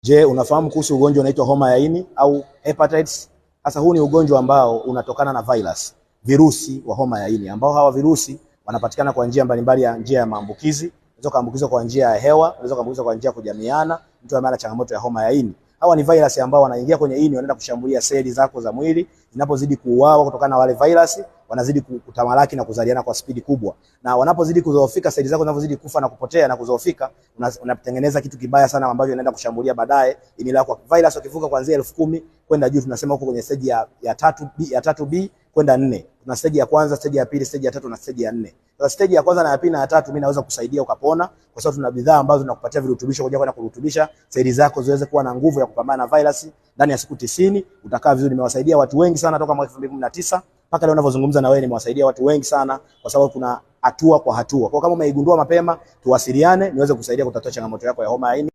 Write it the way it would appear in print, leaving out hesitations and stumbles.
Je, unafahamu kuhusu ugonjwa unaitwa homa ya ini au hepatitis? Sasa huu ni ugonjwa ambao unatokana na virusi wa homa ya ini, ambao hawa virusi wanapatikana kwa njia mbalimbali ya njia ya maambukizi. Unaweza kuambukizwa kwa njia ya hewa, unaweza kuambukizwa kwa njia ya kujamiana, mtu ambaye ana changamoto ya homa ya ini. Hawa ni virusi ambao wanaingia kwenye ini, wanaenda kushambulia seli zako za mwili. Inapozidi kuuawa kutokana na wale virusi, wanazidi kutamalaki na kuzaliana kwa spidi kubwa. Na wanapozidi kudhoofika, seli zako zinapozidi kufa na kupotea na kudhoofika, unatengeneza kitu kibaya sana ambacho inaenda kushambulia baadaye ini lako. Virusi wakivuka kuanzia 10,000 kwenda juu, tunasema huko kwenye stage ya 3B kwenda 4. Kuna stage ya kwanza, stage ya pili, stage ya 3 na stage ya 4. Sasa stage ya kwanza na ya pili na ya 3 mimi naweza kusaidia ukapona, kwa sababu tuna bidhaa ambazo zinakupatia virutubisho kwa ajili ya kurutubisha seli zako ziweze kuwa na nguvu ya kupambana na virusi. Ndani ya siku 90 utakaa vizuri. Nimewasaidia watu wengi sana toka mwaka 2019 mpaka leo ninavyozungumza na wewe, nimewasaidia watu wengi sana, kwa sababu kuna hatua kwa hatua. Kwa kama umeigundua mapema, tuwasiliane niweze kusaidia kutatua changamoto yako ya homa ya ini.